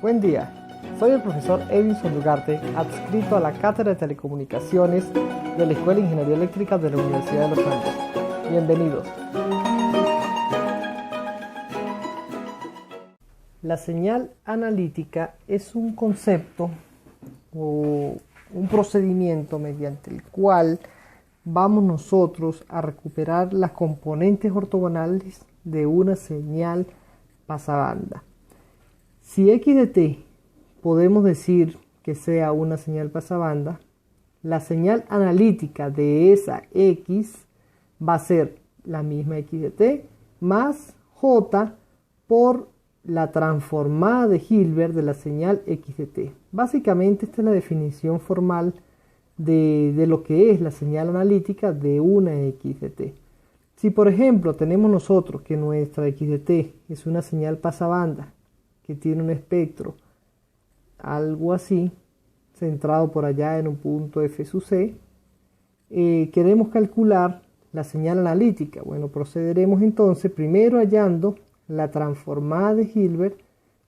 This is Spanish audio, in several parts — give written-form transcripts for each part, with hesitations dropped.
Buen día, soy el profesor Edinson Ugarte, adscrito a la Cátedra de Telecomunicaciones de la Escuela de Ingeniería Eléctrica de la Universidad de los Andes. Bienvenidos. La señal analítica es un concepto o un procedimiento mediante el cual vamos nosotros a recuperar las componentes ortogonales de una señal pasabanda. Si x de t podemos decir que sea una señal pasabanda, la señal analítica de esa x va a ser la misma x de t más j por la transformada de Hilbert de la señal x de t. Básicamente esta es la definición formal de lo que es la señal analítica de una x de t. Si por ejemplo tenemos nosotros que nuestra x de t es una señal pasabanda que tiene un espectro algo así, centrado por allá en un punto f sub c, queremos calcular la señal analítica. Bueno, procederemos entonces primero hallando la transformada de Hilbert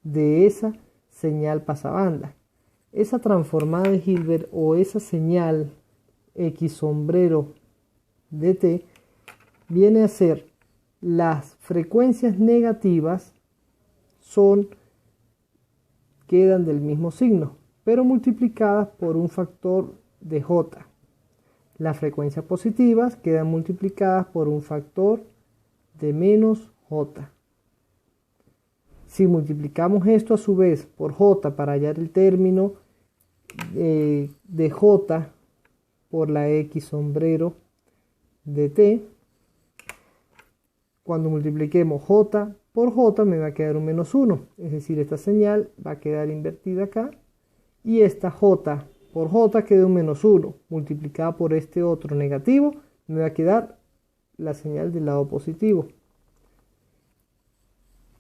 de esa señal pasabanda. Esa transformada de Hilbert o esa señal x sombrero de t viene a ser las frecuencias negativas quedan del mismo signo, pero multiplicadas por un factor de j. Las frecuencias positivas quedan multiplicadas por un factor de menos j. Si multiplicamos esto a su vez por j para hallar el término de j por la x sombrero de t, cuando multipliquemos j por j me va a quedar un menos 1, es decir, esta señal va a quedar invertida acá y esta j por j queda un menos 1, multiplicada por este otro negativo, me va a quedar la señal del lado positivo.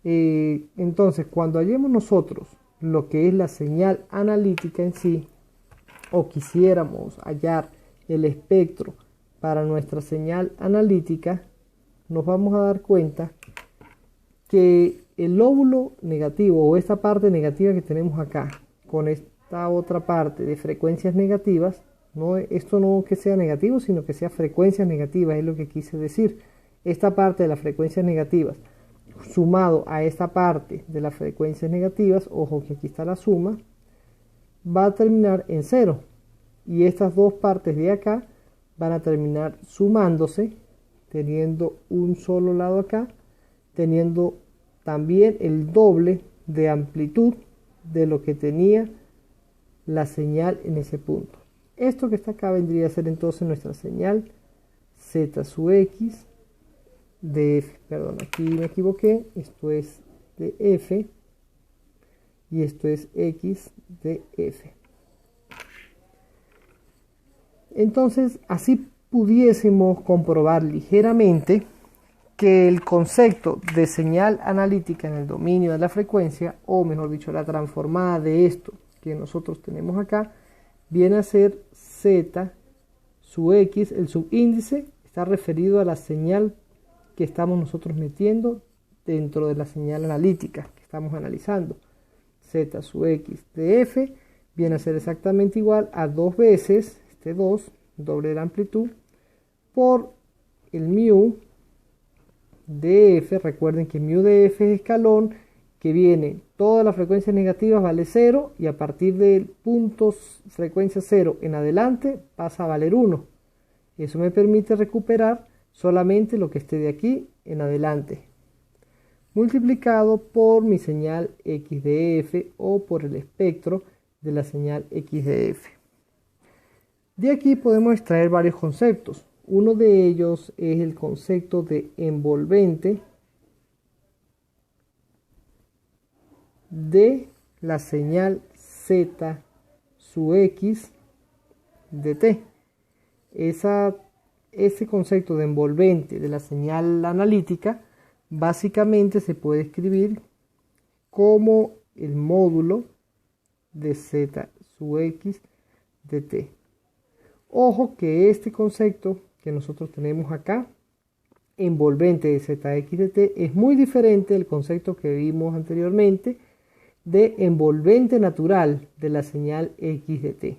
Entonces, cuando hallemos nosotros lo que es la señal analítica en sí, o quisiéramos hallar el espectro para nuestra señal analítica, nos vamos a dar cuenta que el lóbulo negativo o esta parte negativa que tenemos acá con esta otra parte de frecuencias negativas, esto no que sea negativo sino que sea frecuencias negativas, es lo que quise decir. Esta parte de las frecuencias negativas sumado a esta parte de las frecuencias negativas, ojo que aquí está la suma, va a terminar en 0 y estas dos partes de acá van a terminar sumándose, teniendo un solo lado acá, teniendo también el doble de amplitud de lo que tenía la señal en ese punto. Esto que está acá vendría a ser entonces nuestra señal z sub x de f, perdón, aquí me equivoqué, esto es de f y esto es x de f. Entonces así pudiésemos comprobar ligeramente que el concepto de señal analítica en el dominio de la frecuencia, o mejor dicho, la transformada de esto que nosotros tenemos acá, viene a ser z sub x, el subíndice está referido a la señal que estamos nosotros metiendo dentro de la señal analítica que estamos analizando. Z sub x de f viene a ser exactamente igual a 2 veces, este 2, doble de la amplitud, por el mu de f. Recuerden que mu de f es escalón, que viene todas las frecuencias negativas vale 0 y a partir del punto frecuencia 0 en adelante pasa a valer 1. Eso me permite recuperar solamente lo que esté de aquí en adelante, multiplicado por mi señal x de f o por el espectro de la señal x de f. De aquí podemos extraer varios conceptos. Uno de ellos es el concepto de envolvente de la señal z sub x de t. Ese concepto de envolvente de la señal analítica básicamente se puede escribir como el módulo de z sub x de t. Ojo que este concepto que nosotros tenemos acá, envolvente de zx de t, es muy diferente del concepto que vimos anteriormente de envolvente natural de la señal x de t.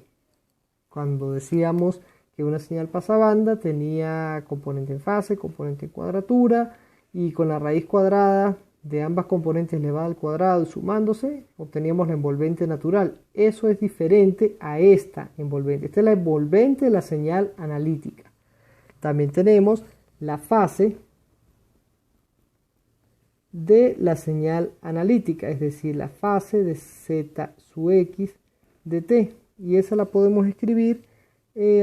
Cuando decíamos que una señal pasabanda tenía componente en fase, componente en cuadratura, y con la raíz cuadrada de ambas componentes elevada al cuadrado y sumándose, obteníamos la envolvente natural. Eso es diferente a esta envolvente. Esta es la envolvente de la señal analítica. También tenemos la fase de la señal analítica, es decir, la fase de z sub x de t. Y esa la podemos escribir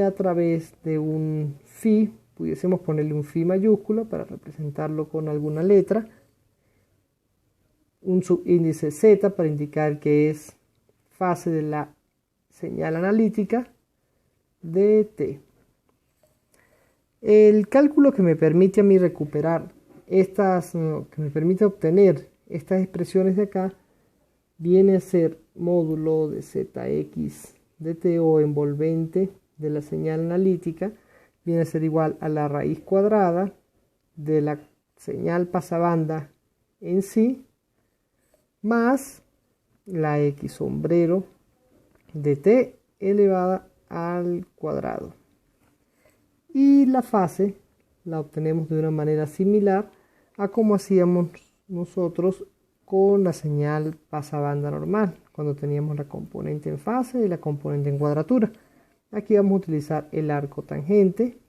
a través de un phi. Pudiésemos ponerle un phi mayúscula para representarlo con alguna letra, un subíndice z para indicar que es fase de la señal analítica de t. El cálculo que me permite a mí recuperar que me permite obtener estas expresiones de acá, viene a ser módulo de zx de t, o envolvente de la señal analítica, viene a ser igual a la raíz cuadrada de la señal pasabanda en sí, más la x sombrero de t elevada al cuadrado. Y la fase la obtenemos de una manera similar a como hacíamos nosotros con la señal pasabanda normal, cuando teníamos la componente en fase y la componente en cuadratura. Aquí vamos a utilizar el arco tangente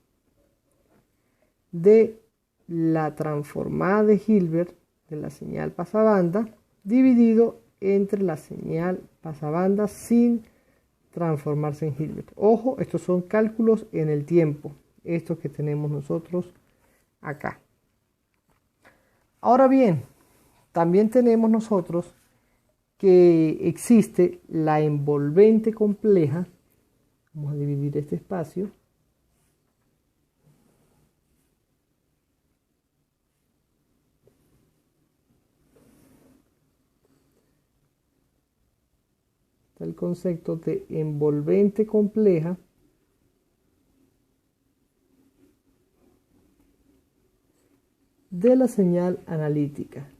de la transformada de Hilbert de la señal pasabanda dividido entre la señal pasabanda sin transformarse en Hilbert. Ojo, estos son cálculos en el tiempo, estos que tenemos nosotros acá. Ahora bien, también tenemos nosotros que existe la envolvente compleja. Vamos a dividir este espacio. Está el concepto de envolvente compleja de la señal analítica.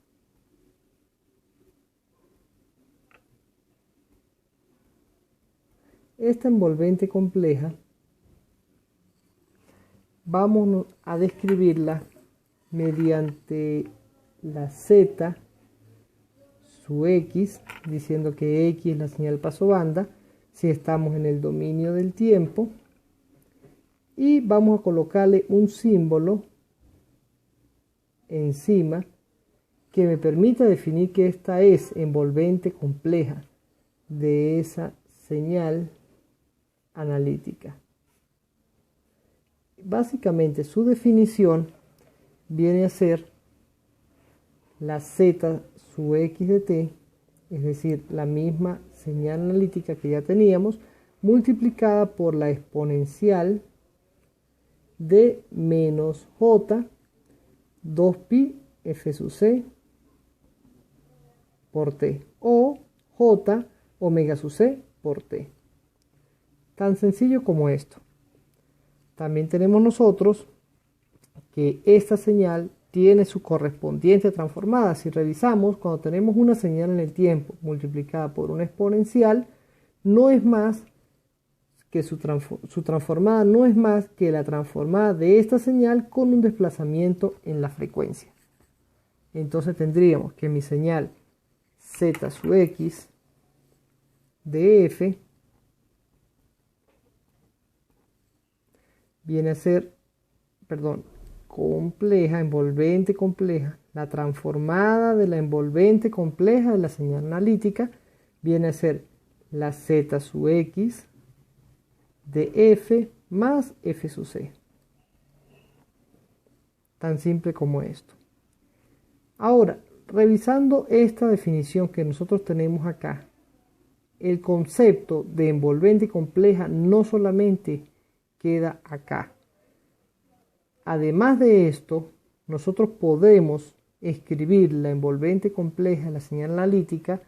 Esta envolvente compleja vamos a describirla mediante la z sub x, diciendo que x es la señal pasabanda si estamos en el dominio del tiempo, y vamos a colocarle un símbolo encima que me permita definir que esta es envolvente compleja de esa señal analítica. Básicamente su definición viene a ser la z sub x de t, es decir, la misma señal analítica que ya teníamos, multiplicada por la exponencial de menos j 2pi f sub c por t, o j omega sub c por t. Tan sencillo como esto. También tenemos nosotros que esta señal tiene su correspondiente transformada. Si revisamos, cuando tenemos una señal en el tiempo multiplicada por una exponencial, no es más que su transformada no es más que la transformada de esta señal con un desplazamiento en la frecuencia. Entonces tendríamos que mi señal z sub x de f viene a ser, compleja, envolvente compleja. La transformada de la envolvente compleja de la señal analítica viene a ser la z sub x de f más f sub c. Tan simple como esto. Ahora, revisando esta definición que nosotros tenemos acá, el concepto de envolvente compleja no solamente queda acá. Además de esto, nosotros podemos escribir la envolvente compleja de la señal analítica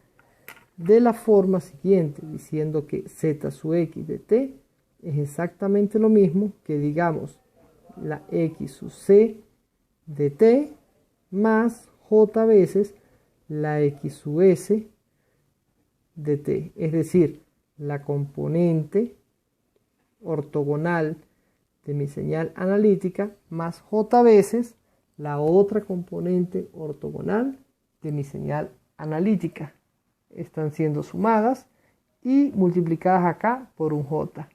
de la forma siguiente, diciendo que z sub x de t es exactamente lo mismo que, digamos, la x sub c de t más j veces la x sub s de t, es decir, la componente ortogonal de mi señal analítica más j veces la otra componente ortogonal de mi señal analítica. Están siendo sumadas y multiplicadas acá por un j.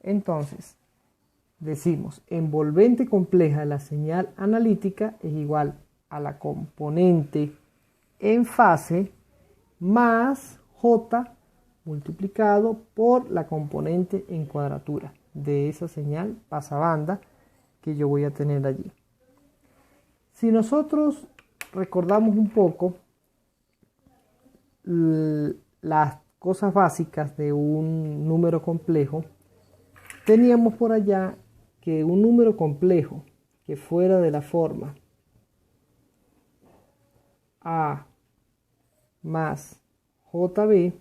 Entonces, decimos, envolvente compleja de la señal analítica es igual a la componente en fase más j multiplicado por la componente en cuadratura de esa señal pasabanda que yo voy a tener allí. Si nosotros recordamos un poco las cosas básicas de un número complejo, teníamos por allá que un número complejo que fuera de la forma a más jb,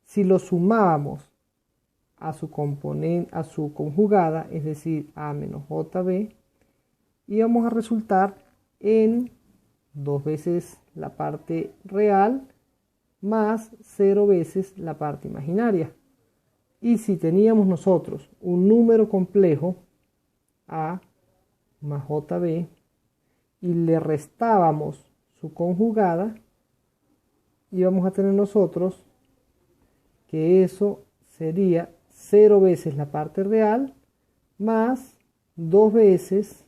si lo sumábamos a su componente, a su conjugada, es decir, a menos jb, íbamos a resultar en 2 veces la parte real más 0 veces la parte imaginaria. Y si teníamos nosotros un número complejo a más jb y le restábamos su conjugada, íbamos a tener nosotros que eso sería 0 veces la parte real más 2 veces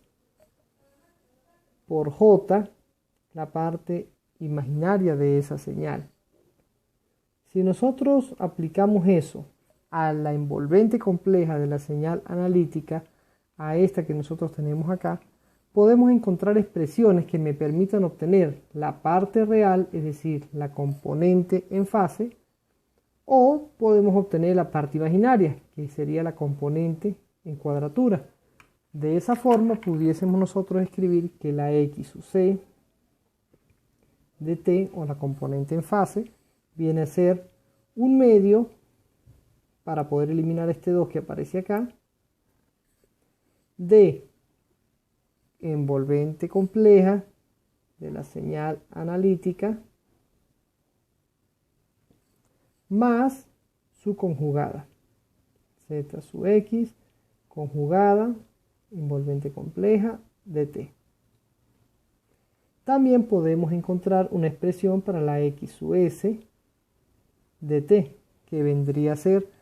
por j la parte imaginaria de esa señal. Si nosotros aplicamos eso a la envolvente compleja de la señal analítica, a esta que nosotros tenemos acá, podemos encontrar expresiones que me permitan obtener la parte real, es decir, la componente en fase, o podemos obtener la parte imaginaria, que sería la componente en cuadratura. De esa forma pudiésemos nosotros escribir que la x sub c de t, o la componente en fase, viene a ser un medio, para poder eliminar este 2 que aparece acá, de envolvente compleja de la señal analítica más su conjugada, z sub x conjugada envolvente compleja de t. También podemos encontrar una expresión para la x sub s de t, que vendría a ser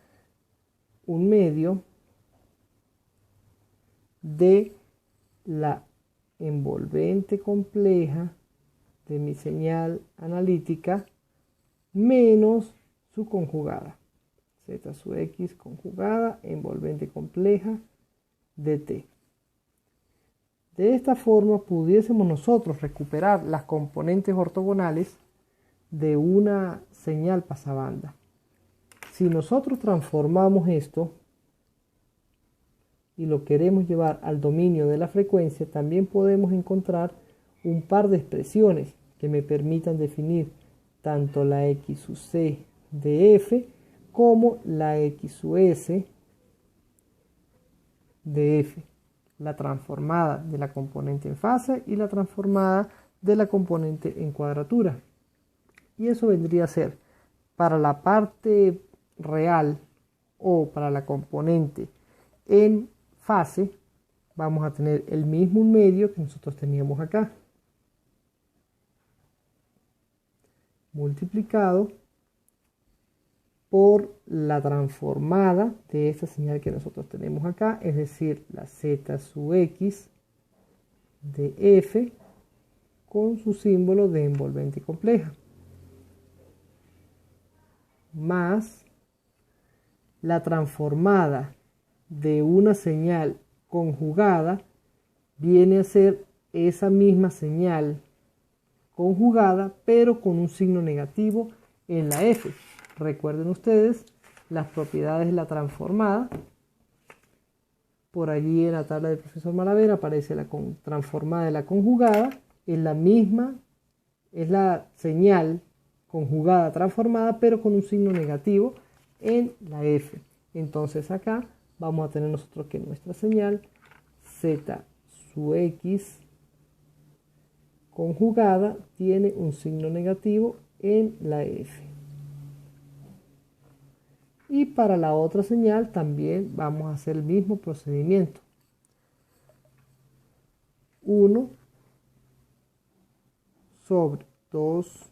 un medio de la envolvente compleja de mi señal analítica menos su conjugada, z sub x conjugada envolvente compleja de t. De esta forma pudiésemos nosotros recuperar las componentes ortogonales de una señal pasabanda. Si nosotros transformamos esto y lo queremos llevar al dominio de la frecuencia, también podemos encontrar un par de expresiones que me permitan definir tanto la x sub c de f como la x sub s de f, la transformada de la componente en fase y la transformada de la componente en cuadratura. Y eso vendría a ser para la parte real o para la componente en fase, vamos a tener el mismo medio que nosotros teníamos acá, multiplicado por la transformada de esta señal que nosotros tenemos acá, es decir, la z sub x de f con su símbolo de envolvente compleja, más la transformada de una señal conjugada, viene a ser esa misma señal conjugada, pero con un signo negativo en la f. Recuerden ustedes las propiedades de la transformada. Por allí en la tabla del profesor Malavera aparece la transformada de la conjugada. Es la misma, es la señal conjugada transformada, pero con un signo negativo en la f. Entonces acá vamos a tener nosotros que nuestra señal z sub x conjugada tiene un signo negativo en la f. Y para la otra señal también vamos a hacer el mismo procedimiento. 1 sobre 2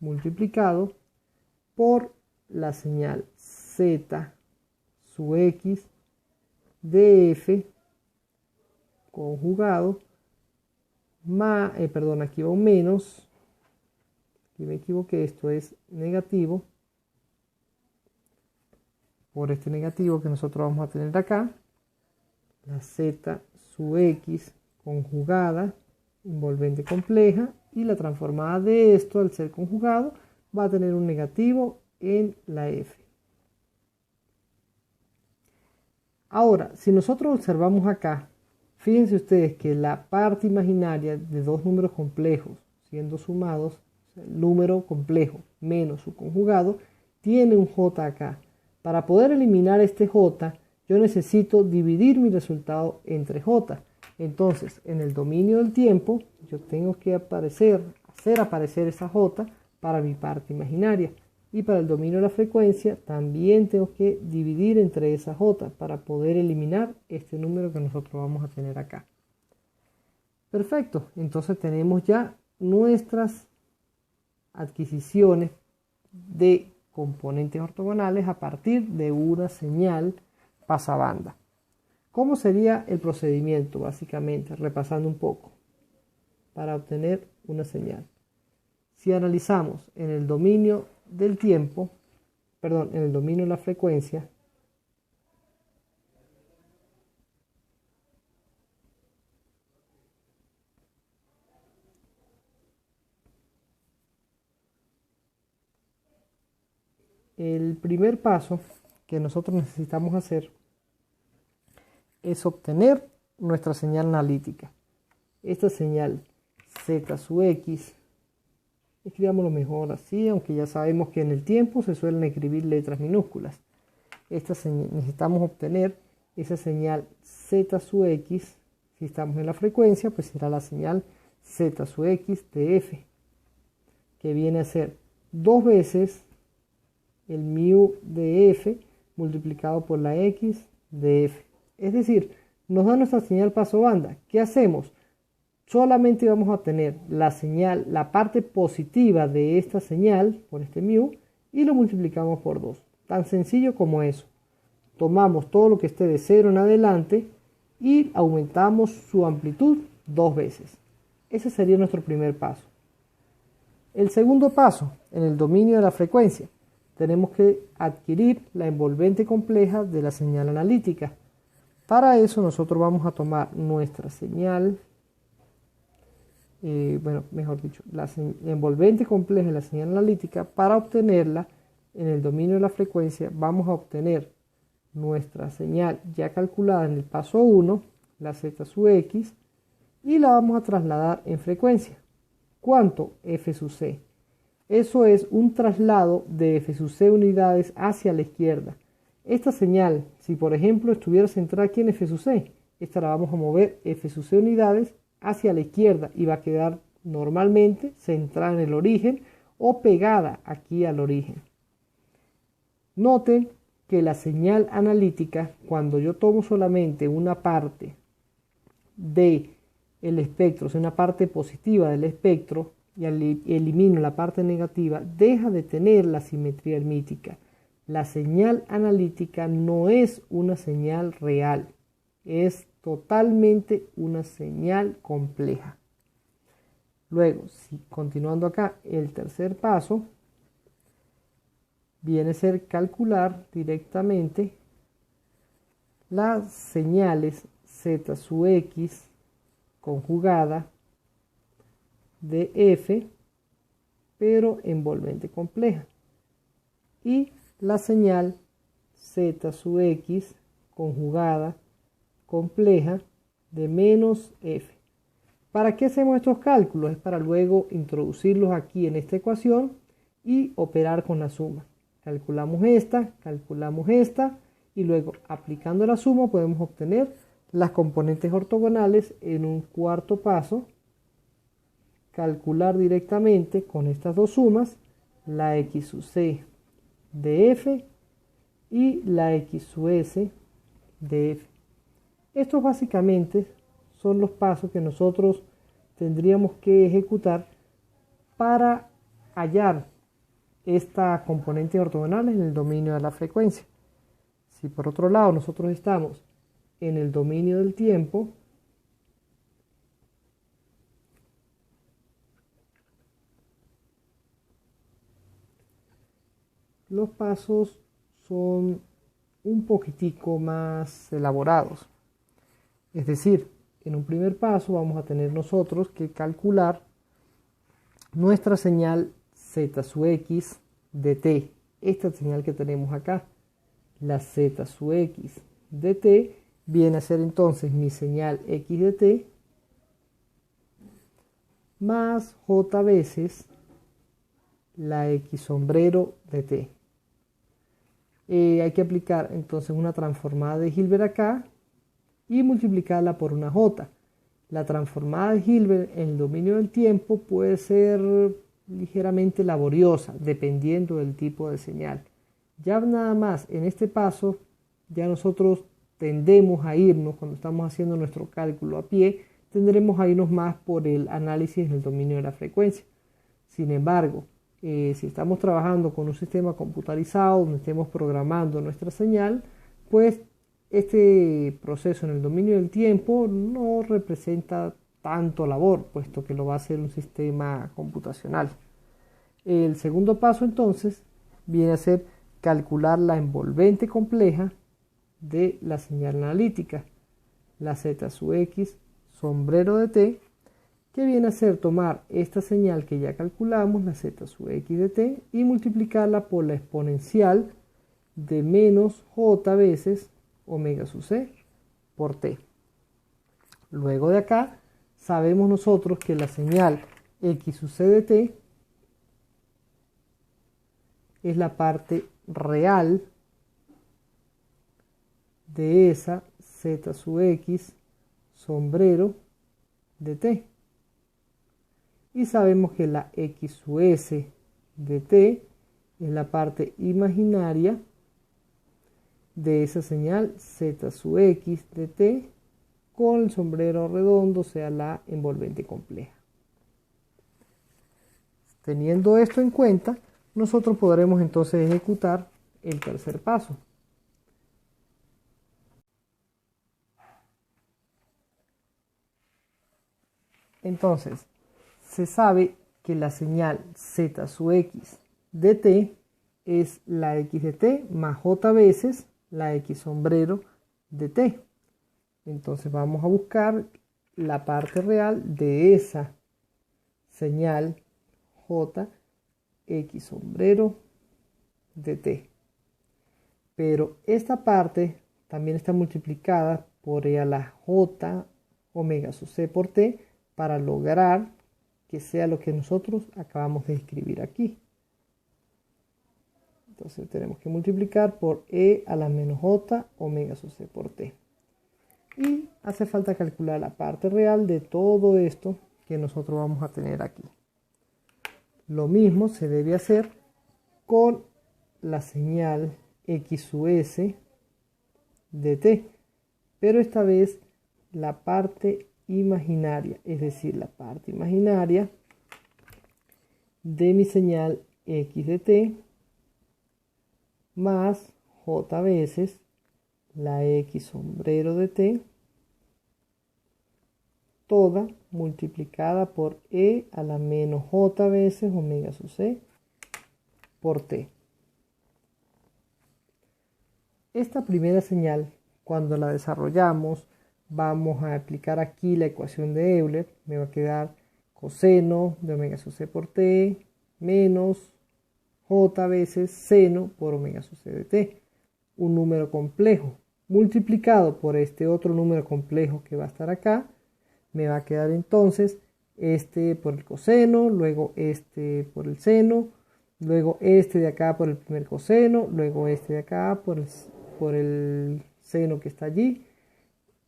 multiplicado por la señal z sub x de f conjugado más, aquí va un menos, aquí me equivoqué, esto es negativo, por este negativo que nosotros vamos a tener acá, la z sub x conjugada, envolvente compleja, y la transformada de esto, al ser conjugado, va a tener un negativo en la f. Ahora, si nosotros observamos acá, fíjense ustedes que la parte imaginaria de dos números complejos siendo sumados, el número complejo menos su conjugado, tiene un j acá. Para poder eliminar este j, yo necesito dividir mi resultado entre j. Entonces, en el dominio del tiempo, yo tengo que hacer aparecer esa j para mi parte imaginaria. Y para el dominio de la frecuencia, también tengo que dividir entre esa j para poder eliminar este número que nosotros vamos a tener acá. Perfecto, entonces tenemos ya nuestras adquisiciones de componentes ortogonales a partir de una señal pasabanda. ¿Cómo sería el procedimiento? Básicamente, repasando un poco, para obtener una señal. Si analizamos en el dominio del tiempo, en el dominio de la frecuencia, el primer paso que nosotros necesitamos hacer es obtener nuestra señal analítica. Esta señal z sub x, escribámoslo mejor así, aunque ya sabemos que en el tiempo se suelen escribir letras minúsculas. Necesitamos obtener esa señal z sub x. Si estamos en la frecuencia, pues será la señal z sub x de f, que viene a ser 2 veces el mu de f multiplicado por la x de f. Es decir, nos da nuestra señal pasabanda. ¿Qué hacemos? Solamente vamos a obtener la señal, la parte positiva de esta señal, por este mu, y lo multiplicamos por 2. Tan sencillo como eso. Tomamos todo lo que esté de 0 en adelante y aumentamos su amplitud 2 veces. Ese sería nuestro primer paso. El segundo paso, en el dominio de la frecuencia, tenemos que adquirir la envolvente compleja de la señal analítica. Para eso nosotros vamos a tomar nuestra señal, la envolvente compleja de la señal analítica. Para obtenerla en el dominio de la frecuencia, vamos a obtener nuestra señal ya calculada en el paso 1, la z sub x, y la vamos a trasladar en frecuencia. ¿Cuánto? F sub c. Eso es un traslado de f sub c unidades hacia la izquierda. Esta señal, si por ejemplo estuviera centrada aquí en f sub c, esta la vamos a mover f sub c unidades hacia la izquierda y va a quedar normalmente centrada en el origen o pegada aquí al origen. Noten que la señal analítica, cuando yo tomo solamente una parte del espectro, o sea, una parte positiva del espectro, y elimino la parte negativa, deja de tener la simetría hermítica. La señal analítica no es una señal real, es totalmente una señal compleja. Luego, continuando acá, el tercer paso viene a ser calcular directamente las señales z sub x conjugada de f, pero envolvente compleja, y la señal z sub x conjugada compleja de menos f. ¿Para qué hacemos estos cálculos? Es para luego introducirlos aquí en esta ecuación y operar con la suma. Calculamos esta y luego aplicando la suma podemos obtener las componentes ortogonales en un cuarto paso calcular directamente con estas dos sumas la x sub c de f y la x sub s de f. Estos básicamente son los pasos que nosotros tendríamos que ejecutar para hallar esta componente ortogonal en el dominio de la frecuencia. Si por otro lado nosotros estamos en el dominio del tiempo, los pasos son un poquitico más elaborados. Es decir, en un primer paso vamos a tener nosotros que calcular nuestra señal z sub x de t. Esta señal que tenemos acá, la z sub x de t, viene a ser entonces mi señal x de t más j veces la x sombrero de t. Hay que aplicar entonces una transformada de Hilbert acá y multiplicarla por una j. La transformada de Hilbert en el dominio del tiempo puede ser ligeramente laboriosa dependiendo del tipo de señal. Ya nada más en este paso ya nosotros tendemos a irnos, cuando estamos haciendo nuestro cálculo a pie, tendremos a irnos más por el análisis en el dominio de la frecuencia. Sin embargo, si estamos trabajando con un sistema computarizado donde estemos programando nuestra señal, pues este proceso en el dominio del tiempo no representa tanto labor, puesto que lo va a hacer un sistema computacional. El segundo paso entonces viene a ser calcular la envolvente compleja de la señal analítica, la z sub x sombrero de t, que viene a ser tomar esta señal que ya calculamos, la z sub x de t, y multiplicarla por la exponencial de menos j veces omega sub c por t. Luego de acá, sabemos nosotros que la señal x sub c de t es la parte real de esa z sub x sombrero de t. Y sabemos que la x sub s de t es la parte imaginaria de esa señal z sub x de t con el sombrero redondo, o sea, la envolvente compleja. Teniendo esto en cuenta, nosotros podremos entonces ejecutar el tercer paso. Entonces, se sabe que la señal z sub x de t es la x de t más j veces la x sombrero de t. Entonces vamos a buscar la parte real de esa señal j x sombrero de t. Pero esta parte también está multiplicada por e a la j omega sub c por t para lograr que sea lo que nosotros acabamos de escribir aquí. Entonces tenemos que multiplicar por e a la menos j omega sub c por t. Y hace falta calcular la parte real de todo esto que nosotros vamos a tener aquí. Lo mismo se debe hacer con la señal x sub s de t, pero esta vez la parte imaginaria, es decir, la parte imaginaria de mi señal x de t más j veces la x sombrero de t, toda multiplicada por e a la menos j veces omega sub c por t. Esta primera señal, cuando la desarrollamos, vamos a aplicar aquí la ecuación de Euler. Me va a quedar coseno de omega sub c por t menos j veces seno por omega sub c de t. Un número complejo multiplicado por este otro número complejo que va a estar acá. Me va a quedar entonces este por el coseno, luego este por el seno, luego este de acá por el primer coseno, luego este de acá por el seno que está allí,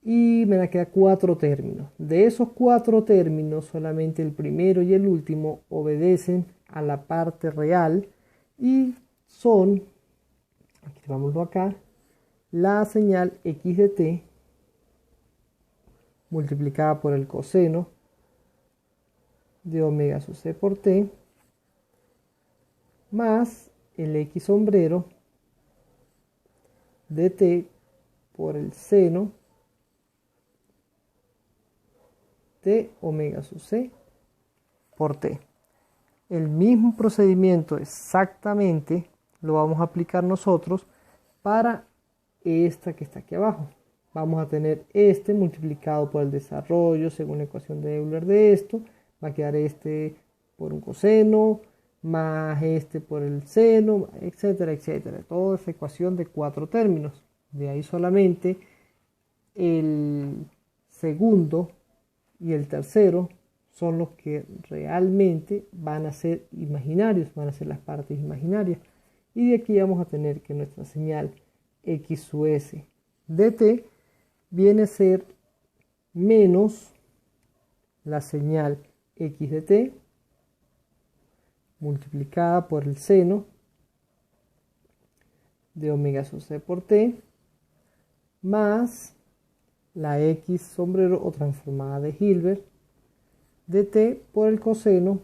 y me da queda 4 términos. De esos 4 términos, solamente el primero y el último obedecen a la parte real y son, escribámoslo acá, la señal x de t multiplicada por el coseno de omega sub c por t más el x sombrero de t por el seno de omega sub c por t. El mismo procedimiento exactamente lo vamos a aplicar nosotros para esta que está aquí abajo. Vamos a tener este multiplicado por el desarrollo según la ecuación de Euler de esto. Va a quedar este por un coseno, más este por el seno, etcétera, etcétera. Toda esa ecuación de 4 términos. De ahí solamente el segundo y el tercero son los que realmente van a ser imaginarios, van a ser las partes imaginarias. Y de aquí vamos a tener que nuestra señal x sub s de t viene a ser menos la señal x de t multiplicada por el seno de omega sub c por t más la x sombrero o transformada de Hilbert de t por el coseno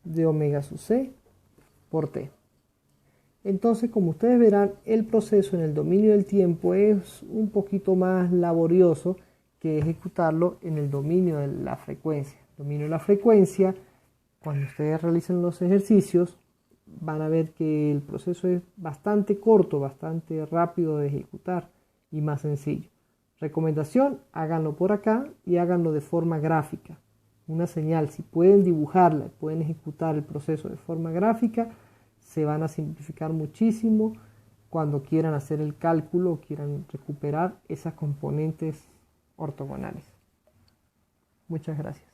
de omega sub c por t. Entonces, como ustedes verán, el proceso en el dominio del tiempo es un poquito más laborioso que ejecutarlo en el dominio de la frecuencia. El dominio de la frecuencia, cuando ustedes realicen los ejercicios, van a ver que el proceso es bastante corto, bastante rápido de ejecutar y más sencillo. Recomendación, háganlo por acá y háganlo de forma gráfica. Una señal, si pueden dibujarla, pueden ejecutar el proceso de forma gráfica, se van a simplificar muchísimo cuando quieran hacer el cálculo o quieran recuperar esas componentes ortogonales. Muchas gracias.